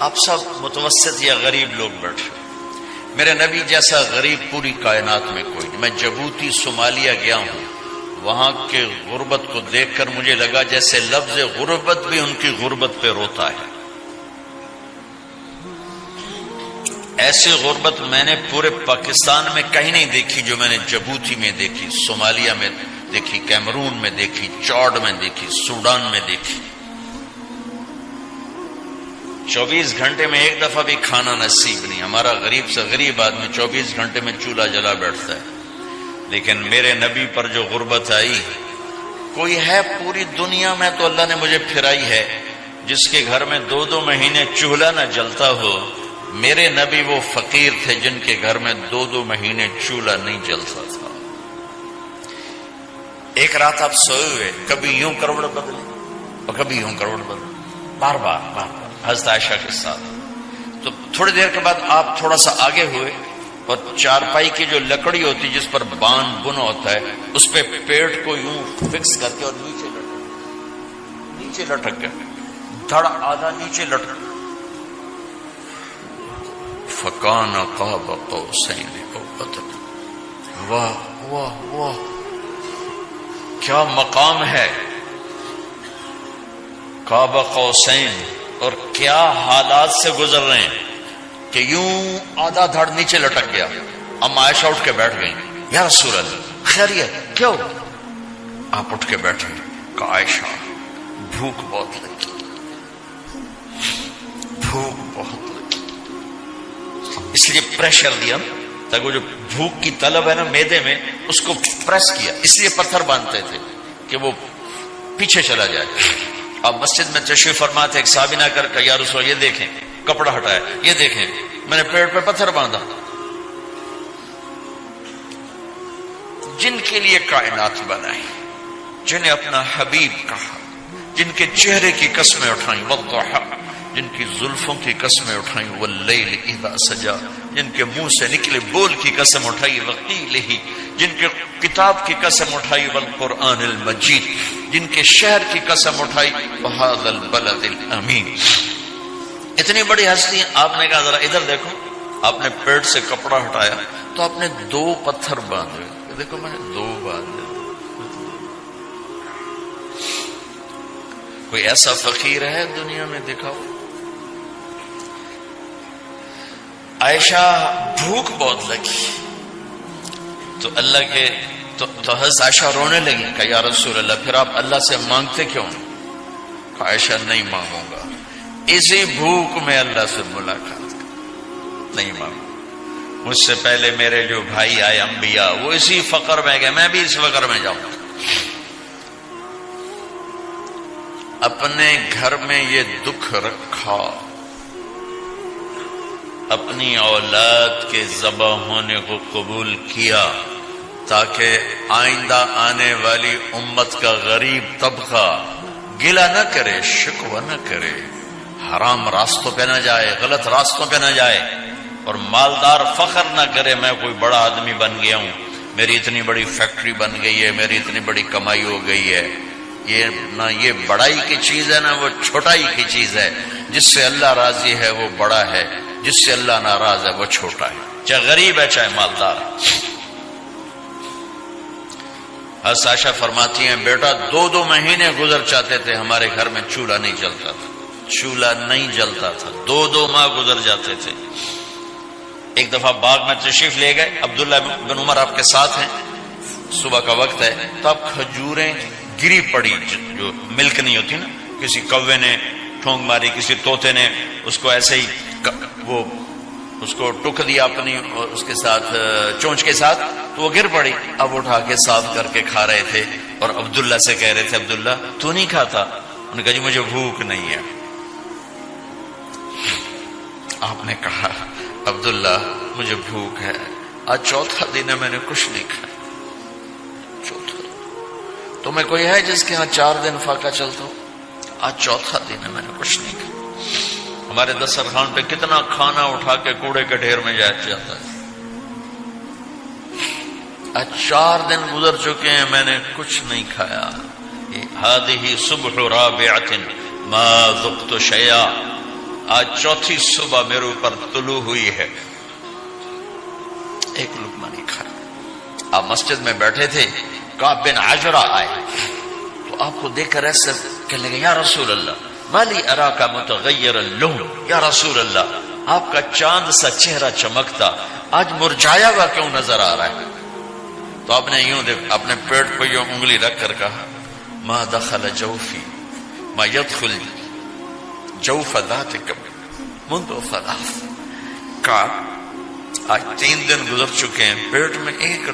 آپ سب متوسط یا غریب لوگ بیٹھے، میرے نبی جیسا غریب پوری کائنات میں کوئی نہیں۔ میں جبوتی صومالیہ گیا ہوں، وہاں کے غربت کو دیکھ کر مجھے لگا جیسے لفظ غربت بھی ان کی غربت پہ روتا ہے۔ ایسی غربت میں نے پورے پاکستان میں کہیں نہیں دیکھی جو میں نے جبوتی میں دیکھی، صومالیہ میں دیکھی، کیمرون میں دیکھی، چاڈ میں دیکھی، سوڈان میں دیکھی۔ 24 گھنٹے میں ایک دفعہ بھی کھانا نصیب نہیں۔ ہمارا غریب سے غریب آدمی 24 گھنٹے میں چولہا جلا بیٹھتا ہے، لیکن میرے نبی پر جو غربت آئی، کوئی ہے پوری دنیا میں تو اللہ نے مجھے پھرائی ہے جس کے گھر میں 2 مہینے چولہا نہ جلتا ہو۔ میرے نبی وہ فقیر تھے جن کے گھر میں 2 مہینے چولہا نہیں جلتا تھا۔ ایک رات آپ سوئے ہوئے، کبھی یوں کروڑ بدلے اور کبھی یوں کروڑ بدلے، بار بار حضرت عائشہ کے ساتھ۔ تو تھوڑی دیر کے بعد آپ تھوڑا سا آگے ہوئے اور چارپائی کی جو لکڑی ہوتی جس پر بان بنا ہوتا ہے، اس پہ پیٹ کو یوں فکس کر کے اور نیچے لٹک گئے، دھڑ آدھا نیچے لٹک۔ فکان قاب قوسین او ادنی۔ واہ واہ واہ، کیا مقام ہے قاب قوسین، اور کیا حالات سے گزر رہے ہیں کہ یوں آدھا دھڑ نیچے لٹک گیا۔ ام عائشہ اٹھ کے بیٹھ گئی، یا رسول اللہ خیریت کیوں؟ آپ اٹھ کے بیٹھے، کہا عائشہ بھوک بہت لگی، بھوک بہت لگی، اس لیے پریشر دیا تاکہ وہ جو بھوک کی طلب ہے نا میدے میں، اس کو پریس کیا، اس لیے پتھر باندھتے تھے کہ وہ پیچھے چلا جائے۔ اب مسجد میں تشریف فرما تھے، ایک صحابی نہ کر کے، یا رسول یہ دیکھیں کپڑا ہٹایا، یہ دیکھیں میں نے پیڑ پہ پتھر باندھا۔ جن کے لیے کائنات بنائی، جنہیں اپنا حبیب کہا، جن کے چہرے کی قسمیں اٹھائیں، والضحی، جن کی زلفوں کی قسمیں اٹھائیں، واللیل اذا سجا، جن کے منہ سے نکلے بول کی قسم اٹھائی، وقیلہ، جن کے کتاب کی قسم اٹھائی، والقرآن المجید، جن کے شہر کی قسم اٹھائی، وہذا البلد الامین۔ اتنی بڑی ہستی، آپ نے کہا ذرا ادھر دیکھو، آپ نے پیٹ سے کپڑا ہٹایا تو آپ نے 2 پتھر باندھے، دیکھو میں نے 2 باندھے۔ کوئی ایسا فقیر ہے دنیا میں؟ دکھاؤ۔ عائشہ بھوک بہت لگی تو اللہ کے تو حضرت عائشہ رونے لگی، کہ یا رسول اللہ پھر آپ اللہ سے مانگتے کیوں؟ کہ عائشہ نہیں مانگوں گا، اسی بھوک میں اللہ سے ملاقات نہیں مانگوں۔ مجھ سے پہلے میرے جو بھائی آئے انبیاء، وہ اسی فقر میں گئے، میں بھی اس فقر میں جاؤں گا۔ اپنے گھر میں یہ دکھ رکھا، اپنی اولاد کے ذبح ہونے کو قبول کیا تاکہ آئندہ آنے والی امت کا غریب طبقہ گلہ نہ کرے، شکوہ نہ کرے، حرام راستوں پہ نہ جائے، غلط راستوں پہ نہ جائے، اور مالدار فخر نہ کرے میں کوئی بڑا آدمی بن گیا ہوں، میری اتنی بڑی فیکٹری بن گئی ہے، میری اتنی بڑی کمائی ہو گئی ہے۔ یہ نہ یہ بڑائی کی چیز ہے، نہ وہ چھوٹائی کی چیز ہے۔ جس سے اللہ راضی ہے وہ بڑا ہے، جس سے اللہ ناراض ہے وہ چھوٹا ہے، چاہے غریب ہے چاہے مالدار۔ حضرت عائشہ فرماتی ہیں بیٹا 2 مہینے گزر جاتے تھے، ہمارے گھر میں چولہا نہیں جلتا تھا، چولہا نہیں جلتا تھا، 2 ماہ گزر جاتے تھے۔ ایک دفعہ باغ میں تشریف لے گئے، عبداللہ بن عمر آپ کے ساتھ ہیں، صبح کا وقت ہے، تو اب کھجوریں گری پڑی، جو ملک نہیں ہوتی نا، کسی کوے نے ٹھونگ ماری، کسی طوطے نے اس کو ایسے ہی وہ اس کو ٹک دیا اپنی اس کے ساتھ چونچ کے ساتھ، تو وہ گر پڑی۔ اب اٹھا کے صاف کر کے کھا رہے تھے، اور عبداللہ سے کہہ رہے تھے عبداللہ تو نہیں کھاتا؟ انہوں نے کہا جی مجھے بھوک نہیں ہے۔ آپ نے کہا عبداللہ مجھے بھوک ہے، آج 4تھا دن ہے میں نے کچھ نہیں کھایا، 4تھا دن۔ تمہیں کوئی ہے جس کے ہاں 4 دن فاقہ چلتا ہو؟ آج 4تھا دن ہے میں نے کچھ نہیں کھایا۔ ہمارے دسترخوان پہ کتنا کھانا اٹھا کے کوڑے کے ڈھیر میں جاتا ہے، آج 4 دن گزر چکے ہیں میں نے کچھ نہیں کھایا۔ هذه صبح رابعة ما ذقت شيئا، آج چوتھی صبح میرے اوپر طلوع ہوئی ہے، ایک لقمہ نہیں کھایا۔ آپ مسجد میں بیٹھے تھے، کعب بن عجرہ آئے تو آپ کو دیکھ کر ایسے کہنے لگے یا رسول اللہ مالی اراکا متغیر اللون، یا رسول اللہ آپ کا چاند سا چہرہ چمکتا آج مرجھایا ہوا کیوں نظر آ رہا ہے؟ تو آپ نے یوں دیکھ اپنے پیٹ پہ یوں انگلی رکھ کر کہا ما دخل جوفی ما يدخل جوف ذاتک منذ ثلاث، کعب آج 3 دن گزر چکے ہیں، پیٹ میں ایک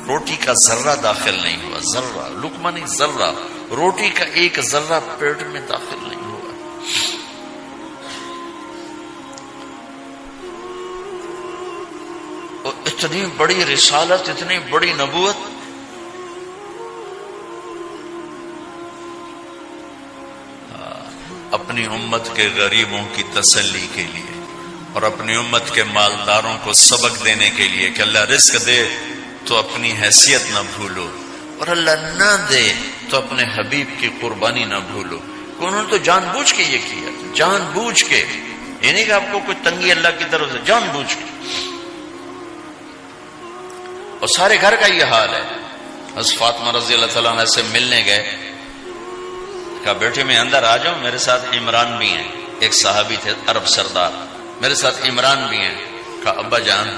روٹی کا ذرہ داخل نہیں ہوا، ذرہ، لقمہ نہیں، ذرہ، روٹی کا ایک ذرہ پیٹ میں داخل نہیں ہوا۔ اور اتنی بڑی رسالت، اتنی بڑی نبوت، اپنی امت کے غریبوں کی تسلی کے لیے اور اپنی امت کے مالداروں کو سبق دینے کے لیے کہ اللہ رزق دے تو اپنی حیثیت نہ بھولو، اور اللہ نہ دے تو اپنے حبیب کی قربانی نہ بھولو۔ انہوں نے تو جان بوجھ کے یہ کیا، جان بوجھ کے، یہ نہیں کہ آپ کو کوئی تنگی اللہ کی طرف سے، جان بوجھ کے۔ اور سارے گھر کا یہ حال ہے۔ حضرت فاطمہ رضی اللہ تعالیٰ عنہ سے ملنے گئے، کہا بیٹے میں اندر آ جاؤں، میرے ساتھ عمران بھی ہیں، ایک صحابی تھے عرب سردار، میرے ساتھ عمران بھی ہیں۔ کہا ابا جان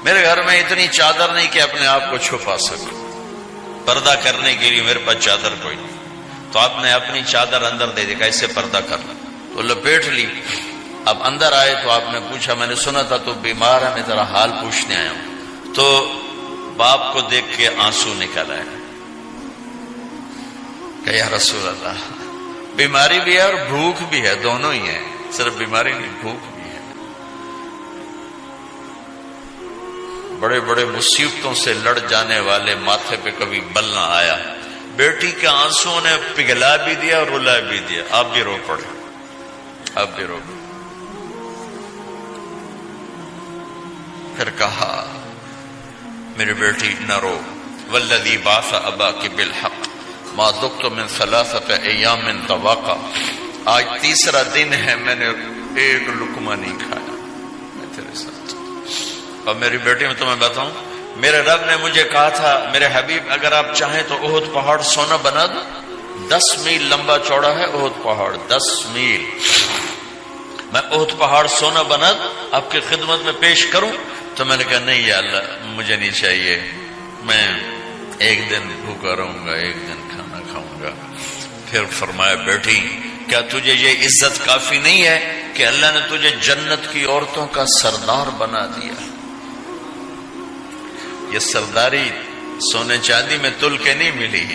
میرے گھر میں اتنی چادر نہیں کہ اپنے آپ کو چھپا سکوں، پردہ کرنے کے لیے میرے پاس چادر کوئی نہیں، تو آپ نے اپنی چادر اندر دے دی، کیسے پردہ کرنا، تو لپیٹ لی۔ اب اندر آئے تو آپ نے پوچھا میں نے سنا تھا تو بیمار ہے، میں تیرا حال پوچھنے آیا ہوں۔ تو باپ کو دیکھ کے آنسو نکل آئے کہ یا رسول اللہ بیماری بھی ہے اور بھوک بھی ہے، دونوں ہی ہیں، صرف بیماری نہیں بھوک بھی ہے۔ بڑے بڑے مصیبتوں سے لڑ جانے والے ماتھے پہ کبھی بل نہ آیا، بیٹی کے آنسوں نے پگھلا بھی دیا اور رلا بھی دیا، آپ بھی رو پڑے، آپ بھی رو پڑے۔ پھر کہا میری بیٹی نہ رو، والذی بعث اباک بالحق ما ذقت من 3 ایام طواقا، آج تیسرا دن ہے میں نے ایک لقمہ نہیں کھایا، میں تیرے ساتھ۔ اور میری بیٹی میں تمہیں بتاؤں، میرے رب نے مجھے کہا تھا میرے حبیب اگر آپ چاہیں تو احد پہاڑ سونا بنا دو، 10 میل لمبا چوڑا ہے احد پہاڑ، 10 میل، میں احد پہاڑ سونا بنا دوں آپ کی خدمت میں پیش کروں؟ تو میں نے کہا نہیں یا اللہ مجھے نہیں چاہیے، میں ایک دن بھوکا رہوں گا، ایک دن کھانا کھاؤں گا۔ پھر فرمایا بیٹی کیا تجھے یہ عزت کافی نہیں ہے کہ اللہ نے تجھے جنت کی عورتوں کا سردار بنا دیا؟ یہ سرداری سونے چاندی میں تل کے نہیں ملی،